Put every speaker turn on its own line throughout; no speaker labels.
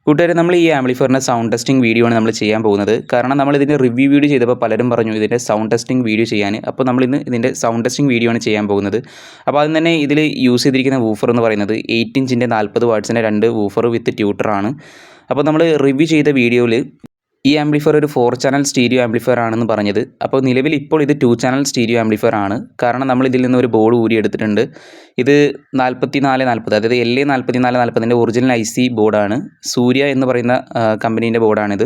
കൂട്ടുകാരെ, നമ്മൾ ഈ ആംപ്ലിഫയറിൻ്റെ സൗണ്ട് ടെസ്റ്റിംഗ് വീഡിയോ ആണ് നമ്മൾ ചെയ്യാൻ പോകുന്നത്. കാരണം നമ്മൾ ഇതിൻ്റെ റിവ്യൂ വീഡിയോ ചെയ്തപ്പോൾ പലരും പറഞ്ഞു ഇതിൻ്റെ സൗണ്ട് ടെസ്റ്റിംഗ് വീഡിയോ ചെയ്യാൻ. അപ്പോൾ നമ്മളിന്ന് ഇതിൻ്റെ സൗണ്ട് ടെസ്റ്റിംഗ് വീഡിയോ ആണ് ചെയ്യാൻ പോകുന്നത്. അപ്പോൾ അതിന് തന്നെ ഇതിൽ യൂസ് ചെയ്തിരിക്കുന്ന വൂഫർ എന്ന് പറയുന്നത് 8 ഇഞ്ചിൻ്റെ 40 വാട്ട്സിൻ്റെ 2 വൂഫർ വിത്ത് ട്യൂട്ടറാണ്. അപ്പോൾ നമ്മൾ റിവ്യൂ ചെയ്ത വീഡിയോയിൽ ഈ ആംപ്ലിഫയർ ഒരു 4 ചാനൽ സ്റ്റീരിയോ ആംപ്ലിഫയർ ആണെന്ന് പറഞ്ഞത്. അപ്പോൾ നിലവിൽ ഇപ്പോൾ ഇത് 2 ചാനൽ സ്റ്റീരിയോ ആംപ്ലിഫയർ ആണ്. കാരണം നമ്മൾ ഇതിൽ നിന്ന് ഒരു ബോർഡ് ഊരി എടുത്തിട്ടുണ്ട്. ഇത് 4440, അതായത് LA4440ൻ്റെ ഒറിജിനൽ IC ബോർഡാണ്. സൂര്യ എന്ന് പറയുന്ന കമ്പനീൻ്റെ ബോർഡാണിത്.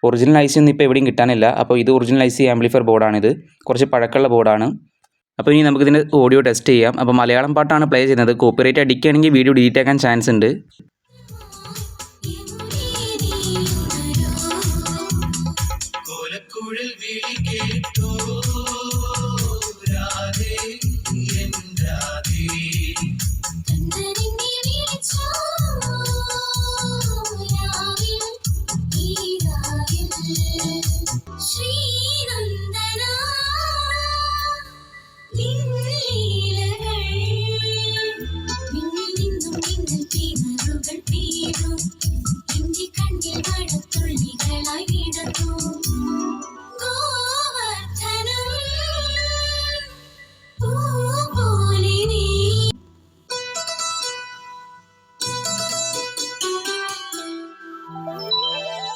ഒറിജിനൽ IC ഒന്നും ഇപ്പോൾ എവിടെയും കിട്ടാനില്ല. അപ്പോൾ ഇത് ഒറിജിനൽ IC ആംപ്ലിഫയർ ബോർഡാണിത്. കുറച്ച് പഴക്കമുള്ള ബോർഡാണ്. അപ്പോൾ ഇനി നമുക്കിതിൻ്റെ ഓഡിയോ ടെസ്റ്റ് ചെയ്യാം. അപ്പോൾ മലയാളം പാട്ടാണ് പ്ലേ ചെയ്യുന്നത്. കോപ്പിറൈറ്റ് അടിക്കുകയാണെങ്കിൽ വീഡിയോ ഡിലീറ്റ് ആക്കാൻ ചാൻസ് ഉണ്ട്.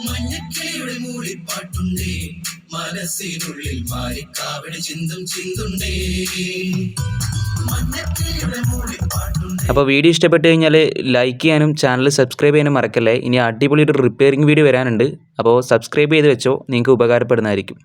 മഞ്ഞക്കിളിയുടെ മൂളിപ്പാട്ടുണ്ടേ, മനസ്സിനുള്ളിൽ മാറിക്കാവടി ചിന്തും ചിന്തുണ്ടേ.
അപ്പോൾ വീഡിയോ ഇഷ്ടപ്പെട്ട് കഴിഞ്ഞാൽ ലൈക്ക് ചെയ്യാനും ചാനൽ സബ്സ്ക്രൈബ് ചെയ്യാനും മറക്കല്ലേ. ഇനി അടിപൊളി ഒരു റിപ്പയറിംഗ് വീഡിയോ വരാനുണ്ട്. അപ്പോൾ സബ്സ്ക്രൈബ് ചെയ്ത് വെച്ചോ, നിങ്ങൾക്ക് ഉപകാരപ്പെടുന്നതായിരിക്കും.